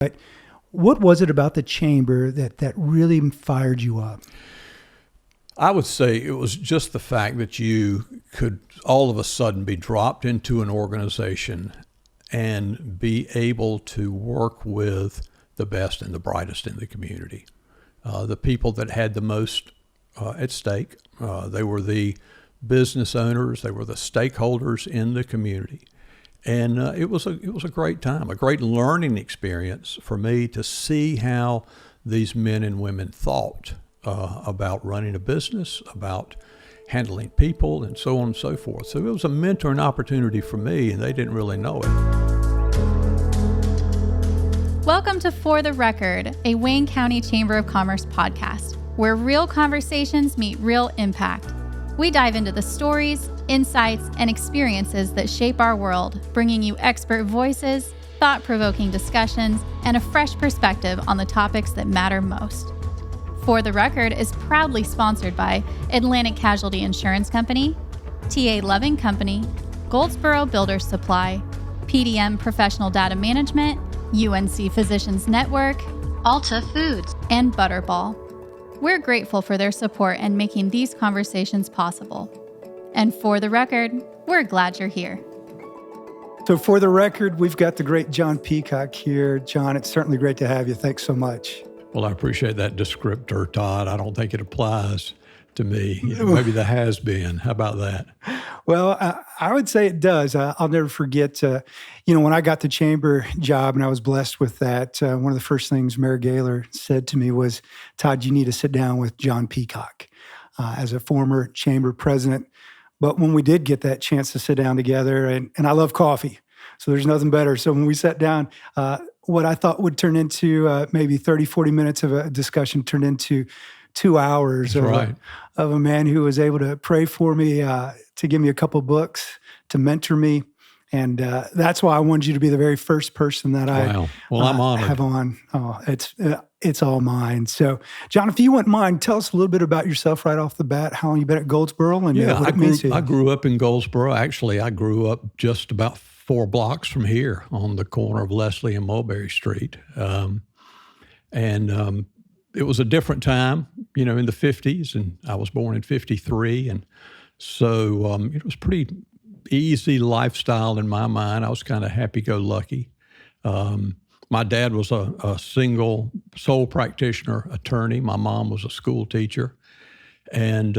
But what was it about the chamber that really fired you up? I would say it was just the fact that you could all of a sudden be dropped into an organization and be able to work with the best and the brightest in the community. The people that had the most at stake, they were the business owners, they were the stakeholders in the community. And it was a great time, a great learning experience for me to see how these men and women thought about running a business, about handling people, and so on and so forth. So it was a mentoring opportunity for me, and they didn't really know it. Welcome to For the Record, a Wayne County Chamber of Commerce podcast, where real conversations meet real impact. We dive into the stories, insights, and experiences that shape our world, bringing you expert voices, thought-provoking discussions, and a fresh perspective on the topics that matter most. For the Record is proudly sponsored by Atlantic Casualty Insurance Company, TA Loving Company, Goldsboro Builders Supply, PDM Professional Data Management, UNC Physicians Network, Alta Foods, and Butterball. We're grateful for their support and making these conversations possible. And for the record, we're glad you're here. So for the record, we've got the great John Peacock here. John, it's certainly great to have you. Thanks so much. Well, I appreciate that descriptor, Todd. I don't think it applies to me. Maybe the has been. How about that? Well, I would say it does. I'll never forget, when I got the chamber job and I was blessed with that, one of the first things Mayor Gaylor said to me was, Todd, you need to sit down with John Peacock as a former chamber president. But when we did get that chance to sit down together, and I love coffee, so there's nothing better. So when we sat down, what I thought would turn into maybe 30, 40 minutes of a discussion turned into 2 hours of a man who was able to pray for me, to give me a couple books, to mentor me. And that's why I wanted you to be the very first person that I I'm honored. Have on. Oh, it's all mine. So, John, if you wouldn't mind, tell us a little bit about yourself right off the bat, how long you've been at Goldsboro, and what it means to you. I grew up in Goldsboro. Actually, I grew up just about 4 blocks from here on the corner of Leslie and Mulberry Street. It was a different time, in the 50s, and I was born in 53. And so it was pretty easy lifestyle in my mind. I was kind of happy-go-lucky. My dad was a single sole practitioner attorney. My mom was a school teacher. And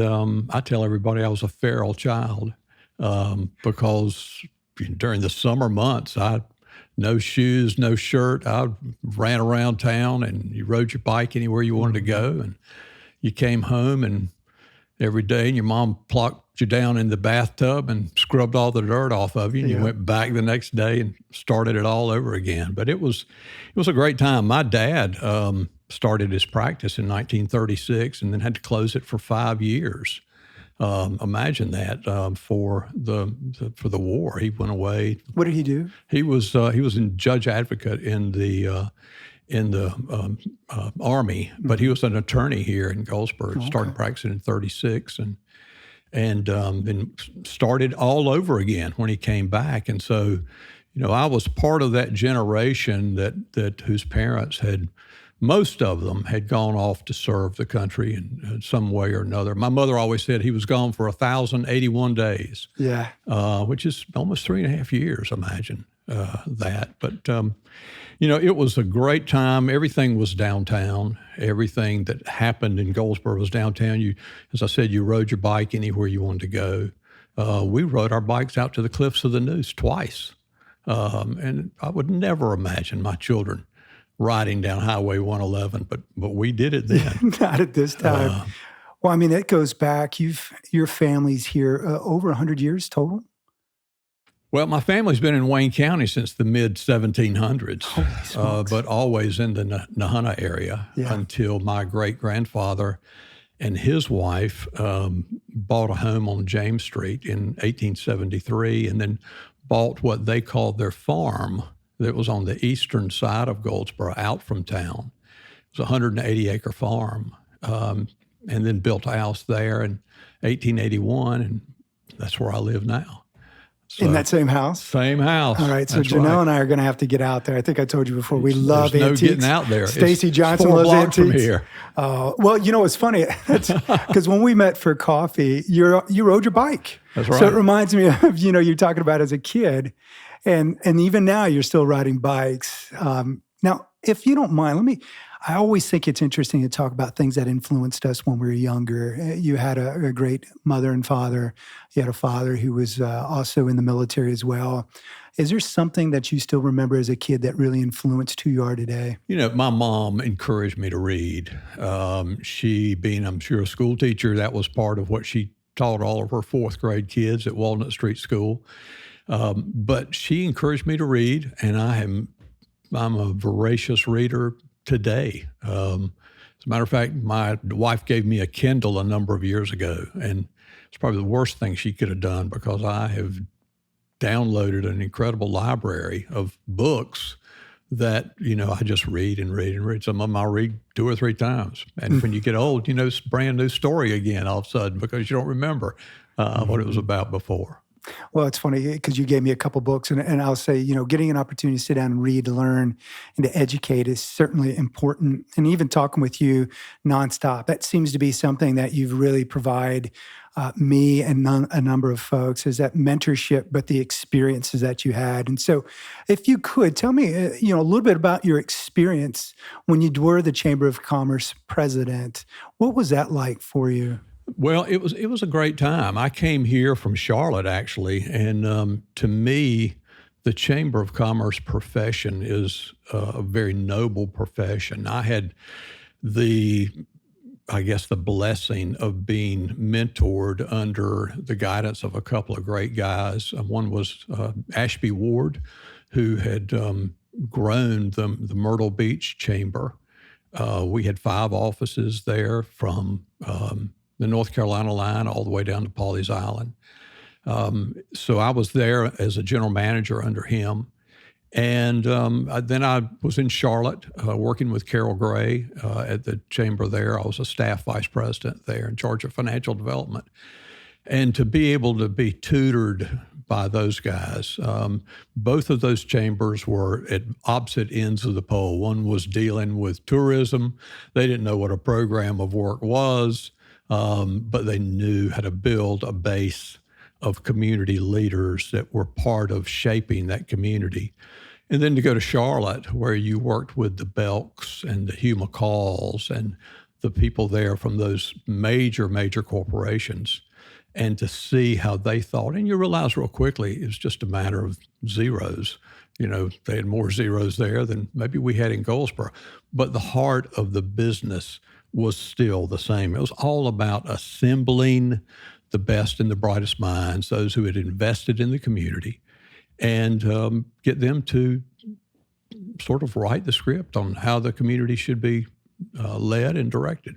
I tell everybody I was a feral child because during the summer months, no shoes, no shirt. I ran around town, and you rode your bike anywhere you wanted to go. And you came home, and every day, and your mom plopped you down in the bathtub and scrubbed all the dirt off of you. And you went back the next day and started it all over again. But it was a great time. My dad started his practice in 1936 and then had to close it for 5 years. Imagine that for the war. He went away. What did he do? He was a judge advocate in the Army, but he was an attorney here in Goldsboro. Started practicing in 36 and then started all over again when he came back. And so, I was part of that generation that whose parents most of them had gone off to serve the country in some way or another. My mother always said he was gone for 1,081 days. Yeah. Which is almost 3.5 years, imagine that. But, it was a great time. Everything was downtown. Everything that happened in Goldsboro was downtown. As I said, you rode your bike anywhere you wanted to go. We rode our bikes out to the Cliffs of the Neuse twice. And I would never imagine my children riding down Highway 111, but we did it then. Not at this time. Well, it goes back. Your family's here over 100 years total? Well, my family's been in Wayne County since the mid-1700s, but always in the Nahunta area until my great-grandfather and his wife bought a home on James Street in 1873 and then bought what they called their farm that was on the eastern side of Goldsboro, out from town. It was a 180-acre farm, and then built a house there in 1881, and that's where I live now. So, in that same house? Same house. All right, so That's Janelle right. and I are going to have to get out there. I think I told you before, we love There's antiques. no getting out there. Stacy It's Johnson 4 loves blocks from antiques. here. Well, you know, it's funny because when we met for coffee, you rode your bike. That's right. So it reminds me of, you know, you're talking about as a kid, and even now you're still riding bikes. Now, if you don't mind, I always think it's interesting to talk about things that influenced us when we were younger. You had a great mother and father. You had a father who was also in the military as well. Is there something that you still remember as a kid that really influenced who you are today? You know, my mom encouraged me to read. She, being, I'm sure, a school teacher, that was part of what she taught all of her 4th grade kids at Walnut Street School. But she encouraged me to read, and I'm a voracious reader today. As a matter of fact, my wife gave me a Kindle a number of years ago, and it's probably the worst thing she could have done because I have downloaded an incredible library of books that, you know, I just read and read and read. Some of them I'll read 2 or 3 times. And when you get old, you know, it's a brand new story again all of a sudden because you don't remember what it was about before. Well, it's funny because you gave me a couple books, and I'll say, you know, getting an opportunity to sit down and read, to learn, and to educate is certainly important. And even talking with you nonstop, that seems to be something that you've really provide me and a number of folks, is that mentorship, but the experiences that you had. And so if you could tell me, you know, a little bit about your experience when you were the Chamber of Commerce president. What was that like for you? Well, it was a great time. I came here from Charlotte, actually, and to me, the Chamber of Commerce profession is a very noble profession. I had the blessing of being mentored under the guidance of a couple of great guys. One was Ashby Ward, who had grown the Myrtle Beach Chamber. We had 5 offices there from the North Carolina line all the way down to Pawleys Island. So I was there as a general manager under him. And then I was in Charlotte working with Carol Gray at the chamber there. I was a staff vice president there in charge of financial development. And to be able to be tutored by those guys, both of those chambers were at opposite ends of the pole. One was dealing with tourism. They didn't know what a program of work was. But they knew how to build a base of community leaders that were part of shaping that community. And then to go to Charlotte, where you worked with the Belks and the Hugh McCalls and the people there from those major corporations, and to see how they thought. And you realize real quickly it was just a matter of zeros. You know, they had more zeros there than maybe we had in Goldsboro. But the heart of the business was still the same. It was all about assembling the best and the brightest minds, those who had invested in the community, and get them to sort of write the script on how the community should be led and directed.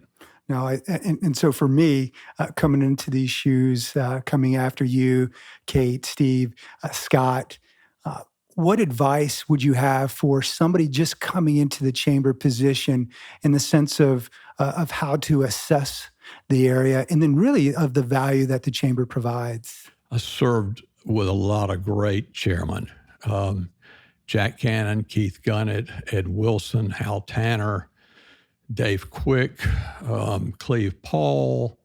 Now, and so for me, coming into these shoes, coming after you, Kate, Steve, Scott, what advice would you have for somebody just coming into the chamber position in the sense of how to assess the area and then really of the value that the chamber provides? I served with a lot of great chairmen. Jack Cannon, Keith Gunnett, Ed Wilson, Hal Tanner, Dave Quick, Cleve Paul.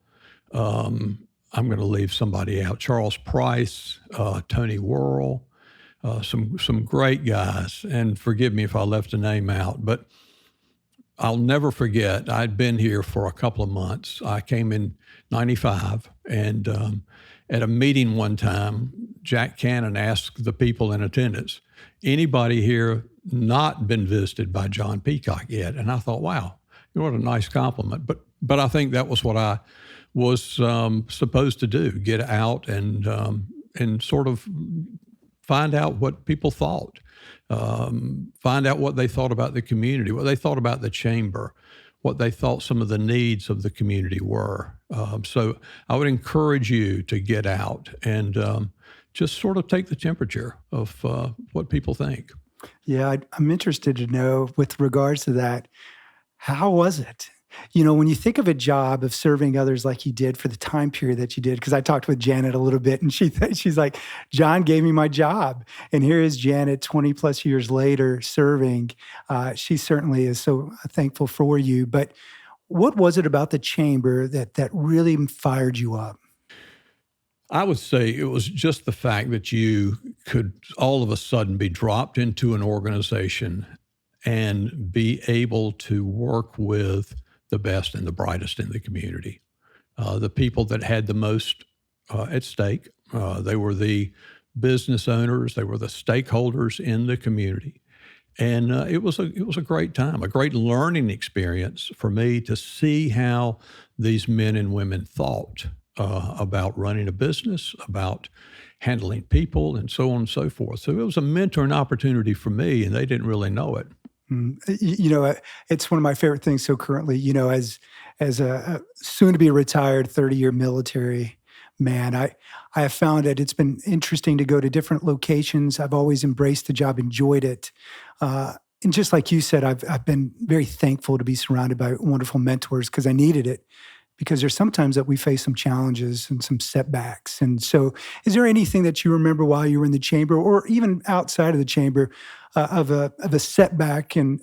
I'm going to leave somebody out. Charles Price, Tony Worrell. Some great guys, and forgive me if I left a name out, but I'll never forget, I'd been here for a couple of months. I came in 95, and at a meeting one time, Jack Cannon asked the people in attendance, anybody here not been visited by John Peacock yet? And I thought, wow, what a nice compliment. But I think that was what I was supposed to do, get out and sort of find out what people thought, find out what they thought about the community, what they thought about the chamber, what they thought some of the needs of the community were. So I would encourage you to get out and just sort of take the temperature of what people think. Yeah, I'm interested to know with regards to that, how was it? When you think of a job of serving others like you did for the time period that you did, because I talked with Janet a little bit, and she's like, John gave me my job, and here is Janet 20 plus years later serving. She certainly is so thankful for you. But what was it about the chamber that really fired you up? I would say it was just the fact that you could all of a sudden be dropped into an organization and be able to work with the best and the brightest in the community. The people that had the most at stake, they were the business owners, they were the stakeholders in the community. And it was a great time, a great learning experience for me to see how these men and women thought about running a business, about handling people, and so on and so forth. So it was a mentoring opportunity for me, and they didn't really know it. It's one of my favorite things. So currently, as a soon-to-be retired 30-year military man, I have found that it's been interesting to go to different locations. I've always embraced the job, enjoyed it. And just like you said, I've been very thankful to be surrounded by wonderful mentors because I needed it. Because there's sometimes that we face some challenges and some setbacks. And so is there anything that you remember while you were in the chamber or even outside of the chamber of a setback and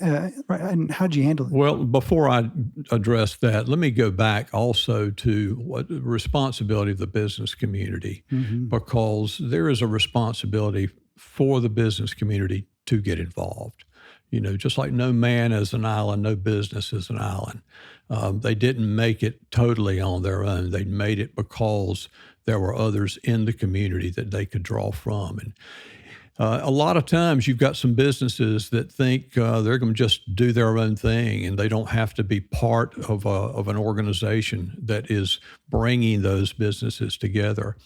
how'd you handle it? Well, before I address that, let me go back also to what the responsibility of the business community, because there is a responsibility for the business community to get involved. Just like no man is an island, no business is an island. They didn't make it totally on their own. They made it because there were others in the community that they could draw from. And a lot of times you've got some businesses that think they're going to just do their own thing and they don't have to be part of an organization that is bringing those businesses together.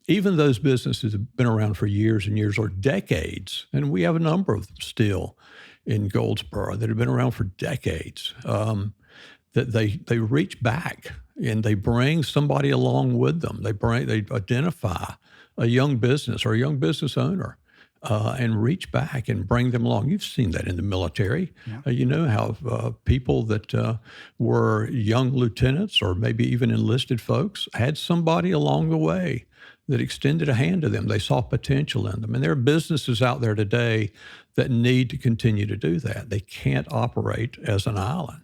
Even those businesses have been around for years and years or decades, and we have a number of them still in Goldsboro that have been around for decades, that they reach back and they bring somebody along with them. They identify a young business or a young business owner and reach back and bring them along. You've seen that in the military. Yeah. You know how people that were young lieutenants or maybe even enlisted folks had somebody along the way that extended a hand to them. They saw potential in them. And there are businesses out there today that need to continue to do that. They can't operate as an island.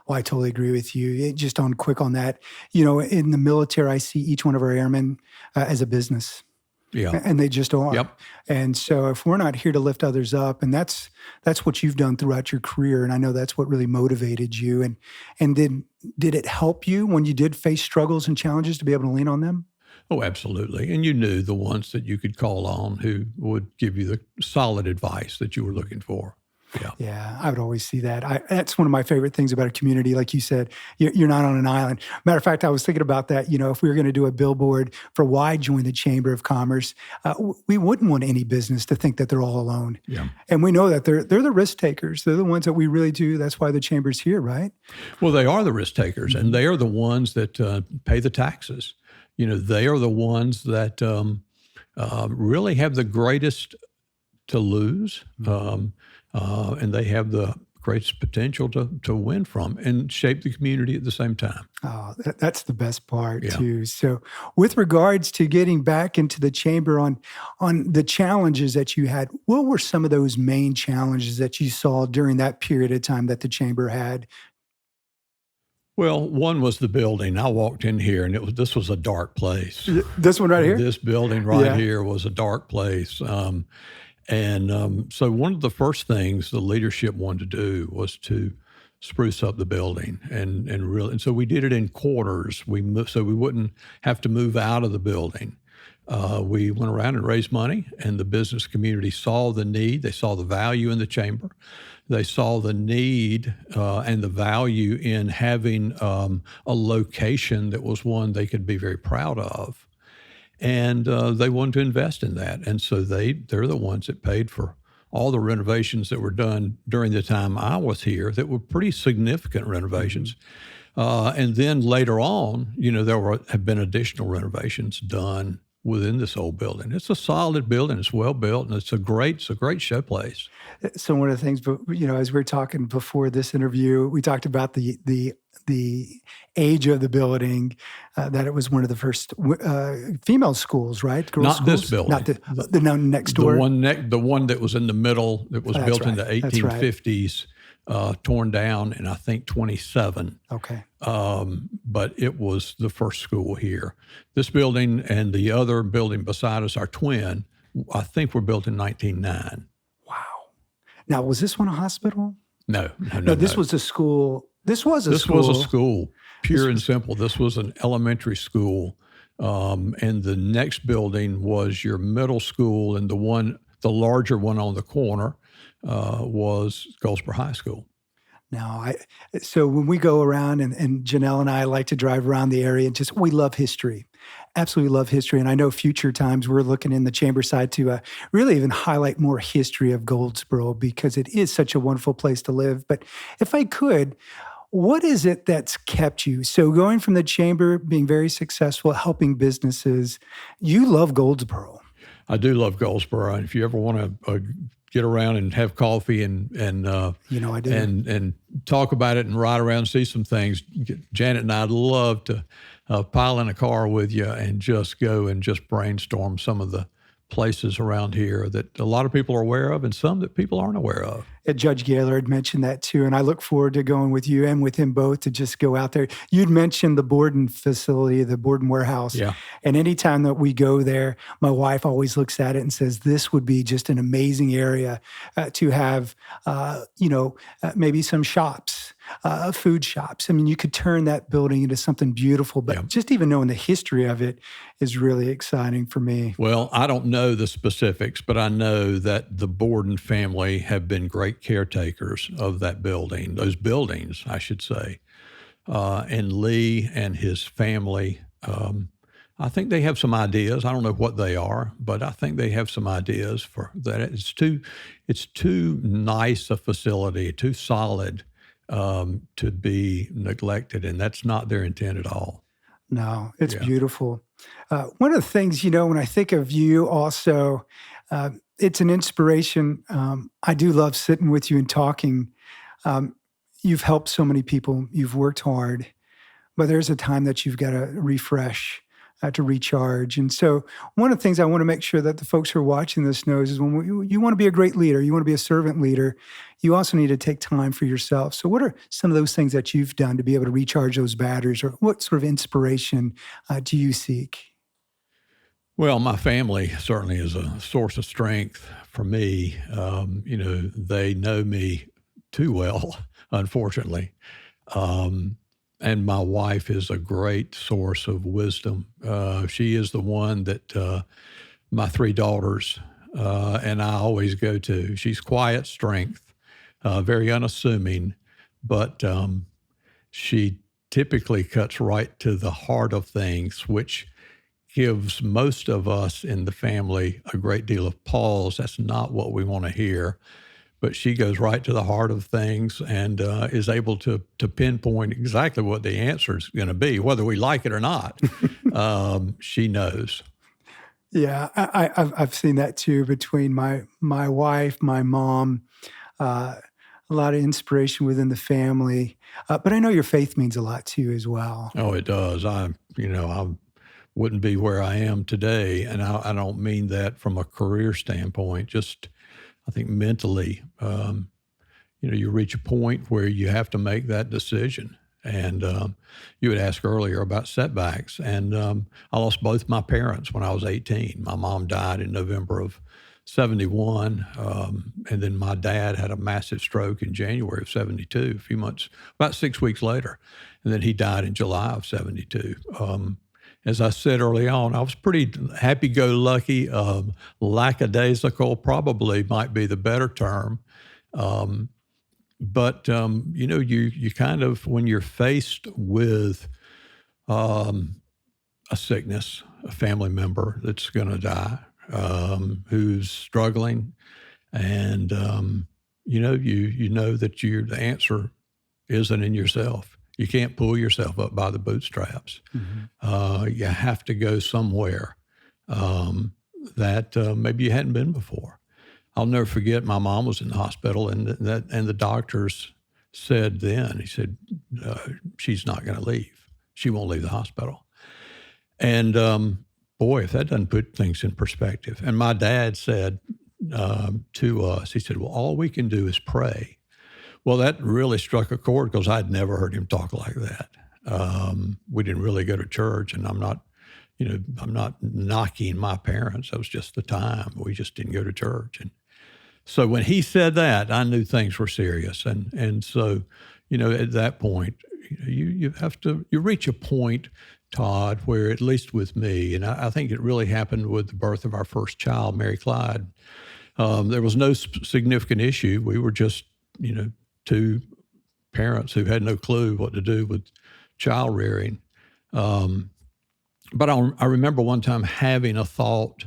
Well, I totally agree with you. Just on quick on that, in the military, I see each one of our airmen as a business. Yeah. And they just are. Yep. And so if we're not here to lift others up, and that's what you've done throughout your career, and I know that's what really motivated you. And then did it help you when you did face struggles and challenges to be able to lean on them? Oh, absolutely. And you knew the ones that you could call on who would give you the solid advice that you were looking for. Yeah, I would always see that. That's one of my favorite things about a community. Like you said, you're not on an island. Matter of fact, I was thinking about that. If we were going to do a billboard for why join the Chamber of Commerce, we wouldn't want any business to think that they're all alone. Yeah. And we know that they're the risk takers. They're the ones that we really do. That's why the Chamber's here, right? Well, they are the risk takers, and they are the ones that pay the taxes. They are the ones that really have the greatest to lose. And they have the greatest potential to win from and shape the community at the same time. Oh, that's the best part too. So with regards to getting back into the chamber on the challenges that you had, what were some of those main challenges that you saw during that period of time that the chamber had? Well, one was the building. I walked in here, and this was a dark place. This one right here? This building right here was a dark place. So one of the first things the leadership wanted to do was to spruce up the building, and so we did it in quarters. We moved so we wouldn't have to move out of the building. We went around and raised money, and the business community saw the need. They saw the value in the chamber. They saw the need and the value in having a location that was one they could be very proud of. And they wanted to invest in that. And so they're the ones that paid for all the renovations that were done during the time I was here that were pretty significant renovations. And then later on, there have been additional renovations done within this old building. It's a solid building. It's well built, and it's a great showplace. So one of the things, as we were talking before this interview, we talked about the the age of the building, that it was one of the first female schools, right? Girls' Not schools? this building. Not the no, next door. The one that was in the middle, that was built in the 1850s, torn down in, I think, 27. Okay. But it was the first school here. This building and the other building beside us, our twin, I think were built in 1909. Wow. Now, was this one a hospital? No. This was a school. This was a school, pure and simple. This was an elementary school. And the next building was your middle school, and the larger one on the corner was Goldsboro High School. Now, so when we go around, and Janelle and I like to drive around the area, and we love history. Absolutely love history. And I know future times we're looking in the chamber side to really even highlight more history of Goldsboro, because it is such a wonderful place to live. But if I could, what is it that's kept you? So going from the chamber, being very successful, helping businesses, you love Goldsboro. I do love Goldsboro. And if you ever want to get around and have coffee and I do. and talk about it and ride around and see some things, Janet and I'd love to pile in a car with you and just go and just brainstorm some of the places around here that a lot of people are aware of and some that people aren't aware of. Judge Gaylor had mentioned that too, and I look forward to going with you and with him both to just go out there. You'd mentioned the Borden facility, the Borden warehouse. Yeah. And anytime that we go there, my wife always looks at it and says, this would be just an amazing area to have, maybe some shops, food shops. I mean, you could turn that building into something beautiful, but just even knowing the history of it is really exciting for me. Well, I don't know the specifics, but I know that the Borden family have been great caretakers of that building, those buildings, I should say. And Lee and his family, I think they have some ideas. I don't know what they are, but I think they have some ideas for that. It's too nice a facility, too solid to be neglected, and that's not their intent at all. No, it's beautiful. One of the things, when I think of you also, it's an inspiration. I do love sitting with you and talking. You've helped so many people. You've worked hard, but there's a time that you've got to refresh, to recharge. And so one of the things I want to make sure that the folks who are watching this knows is when you want to be a great leader, you want to be a servant leader, you also need to take time for yourself. So what are some of those things that you've done to be able to recharge those batteries, or what sort of inspiration do you seek? Well, my family certainly is a source of strength for me. They know me too well, unfortunately. And my wife is a great source of wisdom. She is the one that my three daughters and I always go to. She's quiet strength, very unassuming, but she typically cuts right to the heart of things, which gives most of us in the family a great deal of pause. That's not what we want to hear. But she goes right to the heart of things and is able to pinpoint exactly what the answer is going to be, whether we like it or not. She knows. Yeah, I've seen that too between my wife, my mom, a lot of inspiration within the family. But I know your faith means a lot to you as well. Oh, it does. I wouldn't be where I am today, and I don't mean that from a career standpoint. Just I think mentally, you reach a point where you have to make that decision. And you had asked earlier about setbacks. And I lost both my parents when I was 18. My mom died in November of 71. And then my dad had a massive stroke in January of 72, a few months, about 6 weeks later. And then he died in July of 72. As I said early on, I was pretty happy-go-lucky, lackadaisical probably might be the better term. But you kind of, when you're faced with a sickness, a family member that's going to die, who's struggling, and, you know that the answer isn't in yourself. You can't pull yourself up by the bootstraps. Mm-hmm. You have to go somewhere that maybe you hadn't been before. I'll never forget, my mom was in the hospital, and the doctors said then. He said, she's not going to leave. She won't leave the hospital. And boy, if that doesn't put things in perspective. And my dad said to us, he said, well, all we can do is pray. Well, that really struck a chord because I'd never heard him talk like that. We didn't really go to church, and I'm not knocking my parents. That was just the time. We just didn't go to church. And so when he said that, I knew things were serious. And so, at that point, you reach a point, Todd, where at least with me, and I think it really happened with the birth of our first child, Mary Clyde, there was no significant issue. We were just, two parents who had no clue what to do with child rearing. But I remember one time having a thought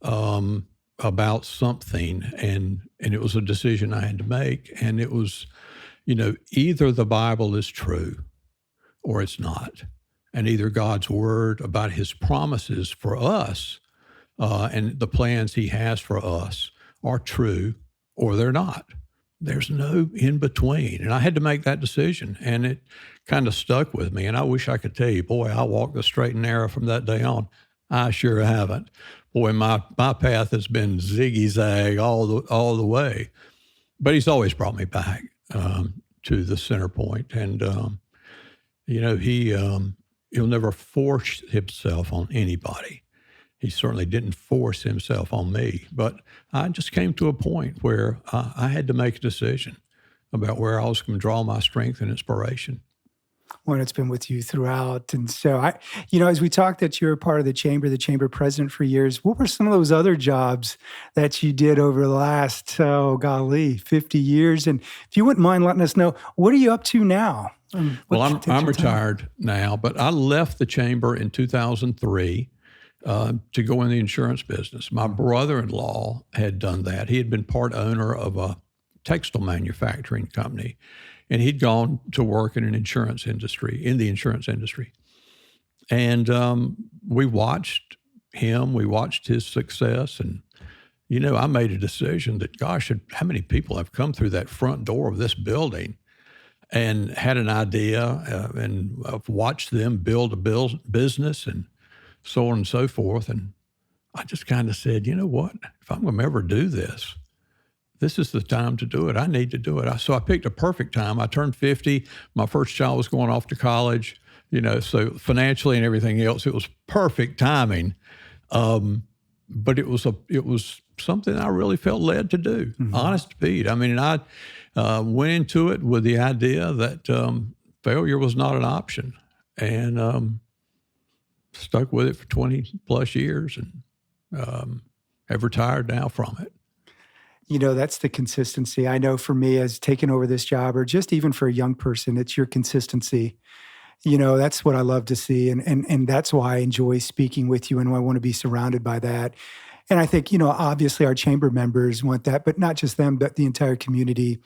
about something, and it was a decision I had to make. And it was, either the Bible is true or it's not. And either God's word about his promises for us and the plans he has for us are true or they're not. There's no in between. And I had to make that decision, and it kind of stuck with me. And I wish I could tell you, boy, I walked the straight and narrow from that day on. I sure haven't. Boy, my path has been ziggy-zag all the way. But he's always brought me back to the center point. And, he'll never force himself on anybody. He certainly didn't force himself on me, but I just came to a point where I had to make a decision about where I was going to draw my strength and inspiration. Well, it's been with you throughout. And so as we talked that you were part of the chamber president for years, what were some of those other jobs that you did over the last, 50 years? And if you wouldn't mind letting us know, what are you up to now? Well, I'm retired now, but I left the chamber in 2003 to go in the insurance business. My brother-in-law had done that. He had been part owner of a textile manufacturing company, and he'd gone to work in the insurance industry. And we watched him. We watched his success. And, I made a decision that, gosh, how many people have come through that front door of this building and had an idea and I've watched them build a business and so on and so forth. And I just kind of said, you know what? If I'm going to ever do this, this is the time to do it. I need to do it. So I picked a perfect time. I turned 50. My first child was going off to college, so financially and everything else, it was perfect timing. But it was something I really felt led to do, mm-hmm. Honest to Pete. I mean, I went into it with the idea that failure was not an option, and stuck with it for 20 plus years, and have retired now from it. That's the consistency. I know for me as taking over this job, or just even for a young person, it's your consistency. That's what I love to see. And that's why I enjoy speaking with you, and I want to be surrounded by that. And I think, obviously our chamber members want that, but not just them, but the entire community.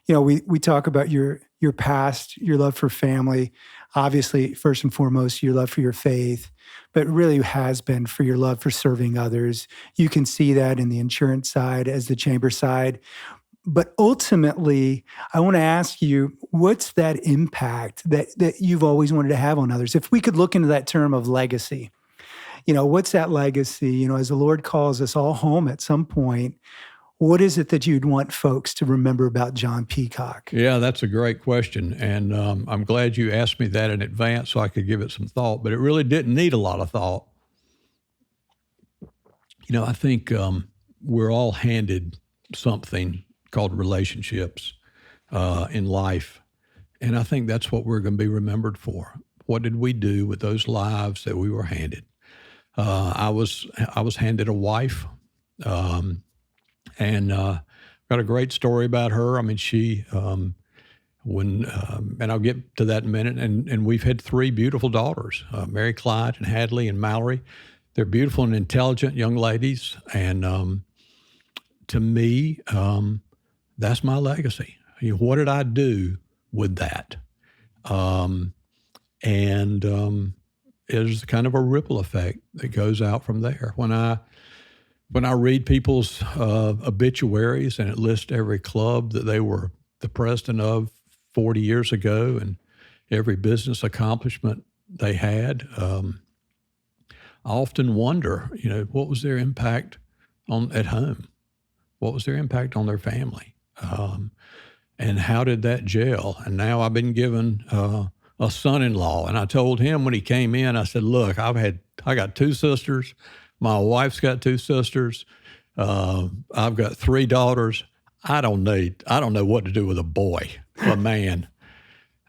We talk about your past, your love for family, obviously, first and foremost, your love for your faith, but it really has been for your love for serving others. You can see that in the insurance side as the chamber side. But ultimately, I want to ask you, what's that impact that you've always wanted to have on others? If we could look into that term of legacy, what's that legacy? As the Lord calls us all home at some point, what is it that you'd want folks to remember about John Peacock? Yeah, that's a great question. And I'm glad you asked me that in advance so I could give it some thought, but it really didn't need a lot of thought. I think we're all handed something called relationships in life. And I think that's what we're going to be remembered for. What did we do with those lives that we were handed? I was handed a wife, and got a great story about her. I mean, she, and I'll get to that in a minute, and we've had 3 beautiful daughters, Mary Clyde and Hadley and Mallory. They're beautiful and intelligent young ladies, and to me, that's my legacy. What did I do with that? There's kind of a ripple effect that goes out from there. When I read people's obituaries and it lists every club that they were the president of 40 years ago and every business accomplishment they had. I often wonder, what was their impact at home? What was their impact on their family? And how did that gel? And now I've been given a son-in-law, and I told him when he came in, I said, look, I got 2 sisters. My wife's got 2 sisters. I've got 3 daughters. I don't know what to do with a man.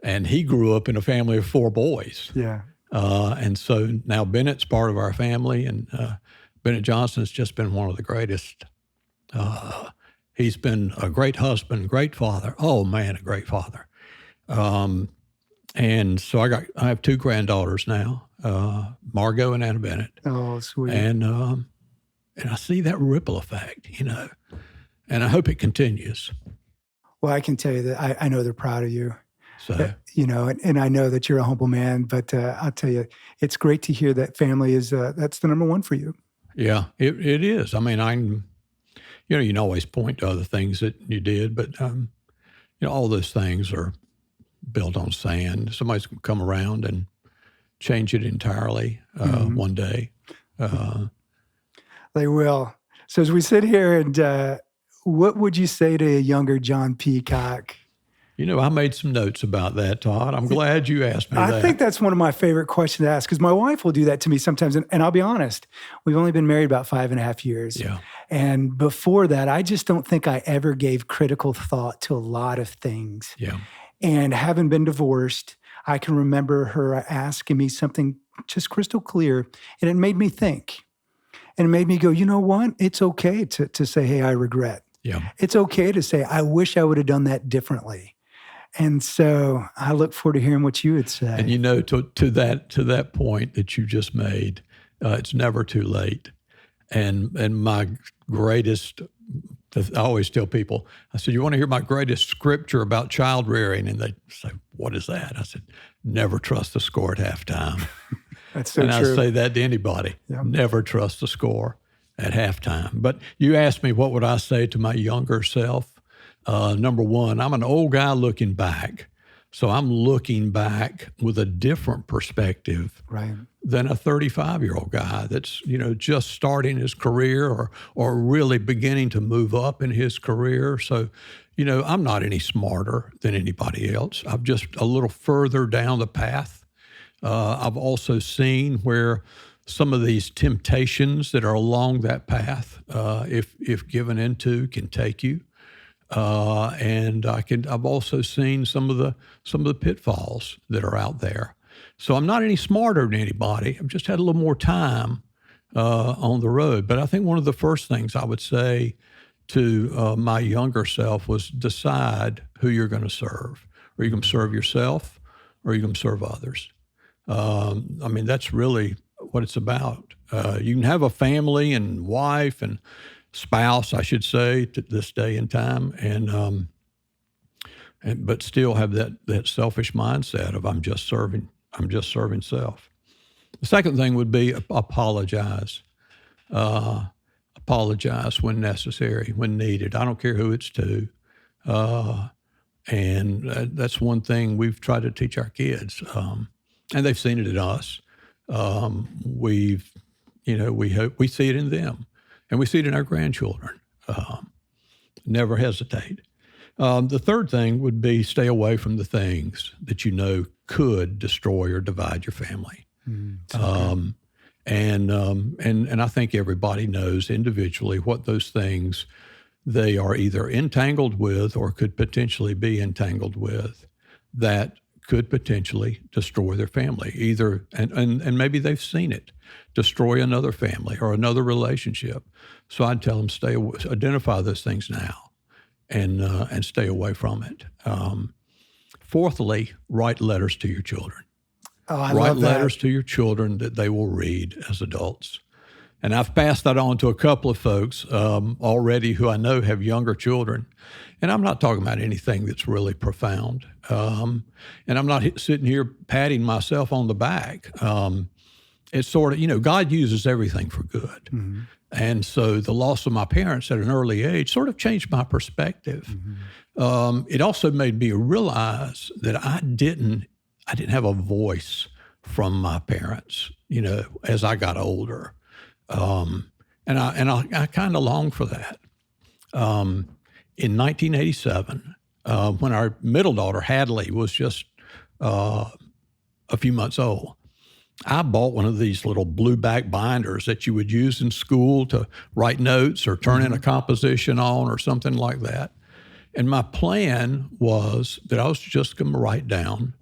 And he grew up in a family of 4 boys. Yeah. And so now Bennett's part of our family, and Bennett Johnson's just been one of the greatest. He's been a great husband, great father. Oh man, a great father. And so I have 2 granddaughters now, Margot and Anna Bennett. Oh, sweet. And I see that ripple effect, and I hope it continues. Well, I can tell you that I know they're proud of you. So, and I know that you're a humble man, but I'll tell you, it's great to hear that family is, that's the number one for you. Yeah, it is. I mean, you can always point to other things that you did, but, all those things are built on sand. Somebody's going to come around and change it entirely one day. They will. So as we sit here, and what would you say to a younger John Peacock? I made some notes about that, Todd. I'm glad you asked me that. I think that's one of my favorite questions to ask, because my wife will do that to me sometimes. And I'll be honest, we've only been married about 5.5 years. Yeah. And before that, I just don't think I ever gave critical thought to a lot of things. Yeah. And having been divorced, I can remember her asking me something just crystal clear, and it made me think. And it made me go, you know what? It's okay to say, hey, I regret. Yeah. It's okay to say, I wish I would have done that differently. And so I look forward to hearing what you would say. And to that point that you just made, it's never too late. And my greatest, I always tell people, I said, you want to hear my greatest scripture about child rearing? And they say, what is that? I said, never trust the score at halftime. That's so and true. I say that to anybody. Yep. Never trust the score at halftime. But you asked me, what would I say to my younger self? Number one, I'm an old guy looking back. So I'm looking back with a different perspective than a 35-year-old guy that's, just starting his career or really beginning to move up in his career. So, I'm not any smarter than anybody else. I'm just a little further down the path. I've also seen where some of these temptations that are along that path, if given into, can take you. And I've also seen some of the pitfalls that are out there. So I'm not any smarter than anybody. I've just had a little more time on the road. But I think one of the first things I would say to my younger self was decide who you're going to serve. Are you going to serve yourself, or are you going to serve others? That's really what it's about. You can have a family and wife and spouse, I should say, to this day and time, but still have that selfish mindset of I'm just serving self. The second thing would be apologize. Apologize when necessary, when needed. I don't care who it's to. And that's one thing we've tried to teach our kids. And they've seen it in us. We see it in them. And we see it in our grandchildren. Never hesitate. The third thing would be stay away from the things that could destroy or divide your family. And I think everybody knows individually what those things they are either entangled with or could potentially be entangled with that could potentially destroy their family, either, and maybe they've seen it destroy another family or another relationship. So I'd tell them identify those things now and stay away from it. Fourthly, write letters to your children. Oh, I write love that. letters to your children that they will read as adults. And I've passed that on to a couple of folks already who I know have younger children. And I'm not talking about anything that's really profound. And I'm not sitting here patting myself on the back. It's sort of, God uses everything for good. Mm-hmm. And so the loss of my parents at an early age sort of changed my perspective. It also made me realize that I didn't have a voice from my parents, as I got older. And I kind of longed for that. In 1987, when our middle daughter, Hadley, was just a few months old, I bought one of these little blue back binders that you would use in school to write notes or turn in a composition on or something like that. And my plan was that I was just going to write down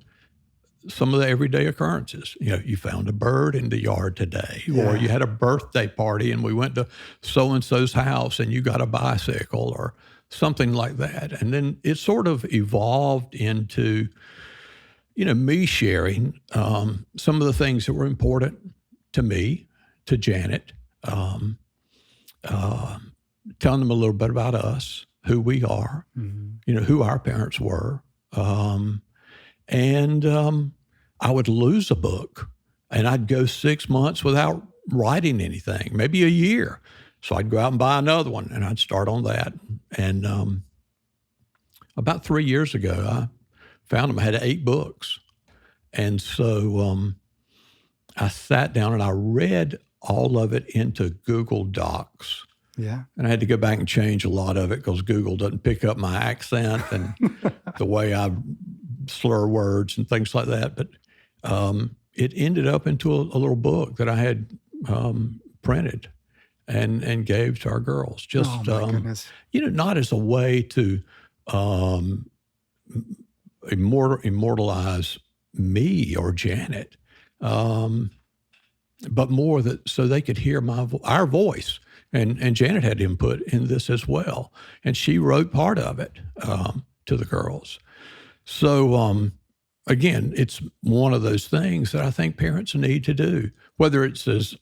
some of the everyday occurrences. You found a bird in the yard today, or you had a birthday party and we went to so-and-so's house and you got a bicycle or something like that. And then it sort of evolved into me sharing some of the things that were important to me, to Janet, telling them a little bit about us, who we are, who our parents were. And I would lose a book and I'd go 6 months without writing anything, maybe a year. So I'd go out and buy another one and I'd start on that. And about 3 years ago, I found them. I had 8 books. And so I sat down and I read all of it into Google Docs. Yeah. And I had to go back and change a lot of it because Google doesn't pick up my accent and the way I slur words and things like that. But it ended up into a little book that I had printed and gave to our girls. Just, oh my goodness. Not as a way to immortalize me or Janet, but more that so they could hear our voice. And Janet had input in this as well. And she wrote part of it to the girls. So, again, it's one of those things that I think parents need to do, whether it's as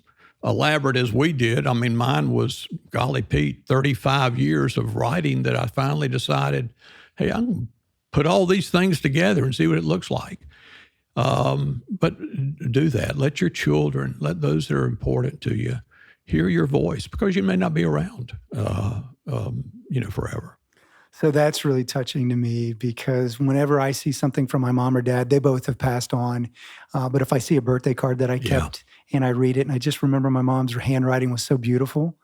elaborate as we did. I mean, mine was, golly Pete, 35 years of writing that I finally decided, hey, I'm going to put all these things together and see what it looks like. But do that. Let your children, let those that are important to you hear your voice, because you may not be around, forever. So that's really touching to me, because whenever I see something from my mom or dad, they both have passed on. But if I see a birthday card that I kept and I read it, and I just remember my mom's handwriting was so beautiful,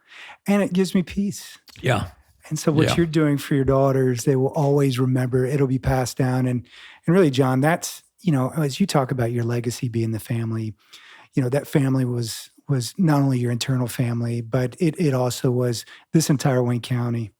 and it gives me peace. Yeah. And so what you're doing for your daughters, they will always remember. It'll be passed down. And really, John, that's, as you talk about your legacy being the family, that family was not only your internal family, but it also was this entire Wayne County.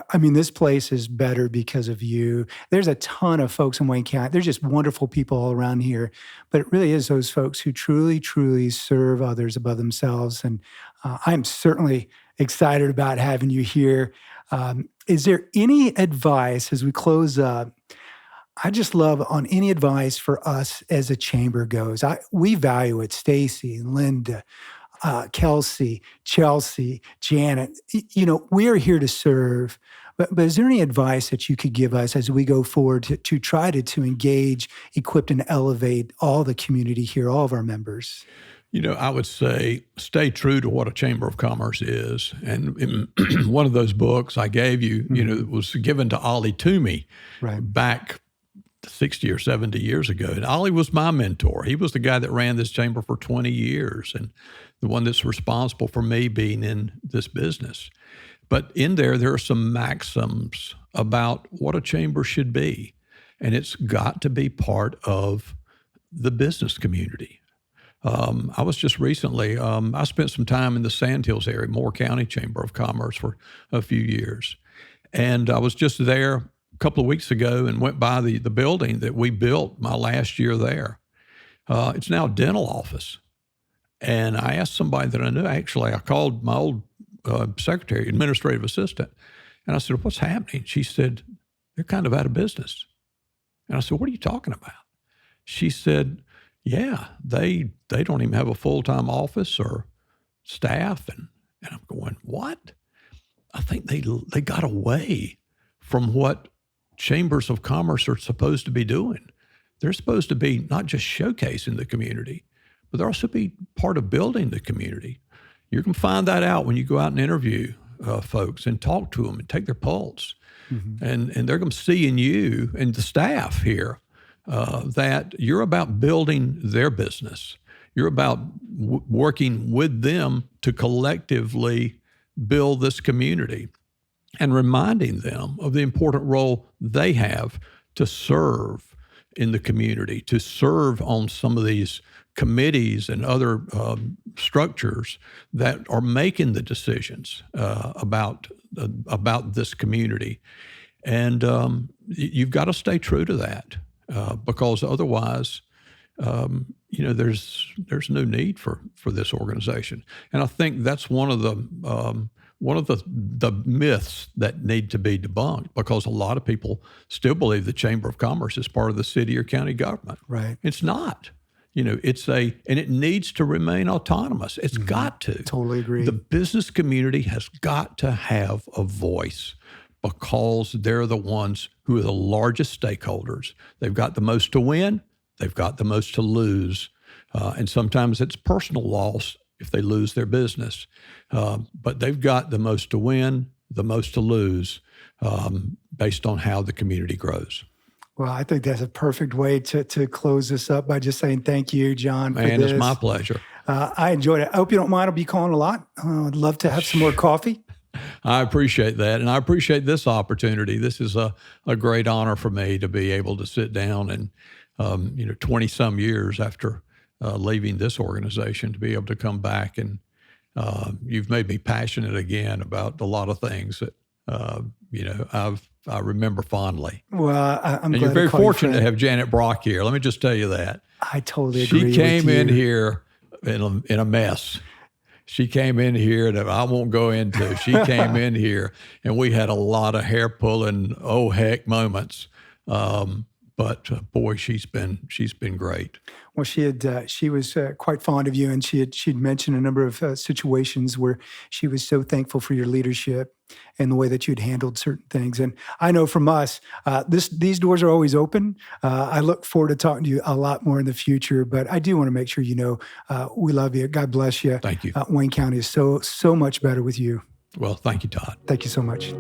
I mean, this place is better because of you. There's a ton of folks in Wayne County. There's just wonderful people all around here, but it really is those folks who truly, truly serve others above themselves. And I'm certainly excited about having you here. Is there any advice as we close up? I just love on any advice for us as a chamber goes. We value it, Stacy, Linda, Kelsey, Chelsea, Janet. We are here to serve. But is there any advice that you could give us as we go forward to try to engage, equip, and elevate all the community here, all of our members? I would say stay true to what a Chamber of Commerce is. And in one of those books I gave you, it was given to Ollie Toomey back 60 or 70 years ago. And Ollie was my mentor. He was the guy that ran this chamber for 20 years and the one that's responsible for me being in this business. But in there are some maxims about what a chamber should be. And it's got to be part of the business community. I was just recently, I spent some time in the Sandhills area, Moore County Chamber of Commerce for a few years. And I was just there a couple of weeks ago and went by the building that we built my last year there. It's now a dental office. And I asked somebody that I knew, actually, I called my old secretary, administrative assistant, and I said, what's happening? She said, they're kind of out of business. And I said, what are you talking about? She said, yeah, they don't even have a full-time office or staff. And I'm going, what? I think they got away from what chambers of commerce are supposed to be doing. They're supposed to be not just showcasing the community, but they're also be part of building the community. You can find that out when you go out and interview folks and talk to them and take their pulse. And they're going to see in you and the staff here that you're about building their business. You're about working with them to collectively build this community and reminding them of the important role they have to serve in the community, to serve on some of these committees and other structures that are making the decisions about this community. And you've got to stay true to that because otherwise, there's no need for this organization. And I think that's one of the myths that need to be debunked, because a lot of people still believe the Chamber of Commerce is part of the city or county government. Right. It's not. And it needs to remain autonomous. It's got to. Totally agree. The business community has got to have a voice because they're the ones who are the largest stakeholders. They've got the most to win. They've got the most to lose. And sometimes it's personal loss if they lose their business. But they've got the most to win, the most to lose, based on how the community grows. Well, I think that's a perfect way to close this up by just saying thank you, John, for Man, this. it's my pleasure. I enjoyed it. I hope you don't mind. I'll be calling a lot. I'd love to have some more coffee. I appreciate that. And I appreciate this opportunity. This is a great honor for me to be able to sit down and, 20-some years after leaving this organization, to be able to come back. And you've made me passionate again about a lot of things that, I remember fondly. Well, I'm and glad you're very to call you fortunate to friend. have Janet Brock here. Let me just tell you that. I totally agree. She came with you. in here in a mess. She came in here that I won't go into. She came in here and we had a lot of hair pulling, oh heck moments. But boy, she's been great. Well, she was quite fond of you, and she'd mentioned a number of situations where she was so thankful for your leadership and the way that you'd handled certain things. And I know from us, these doors are always open. I look forward to talking to you a lot more in the future, but I do want to make sure we love you. God bless you. Thank you. Wayne County is so much better with you. Well, thank you, Todd. Thank you so much.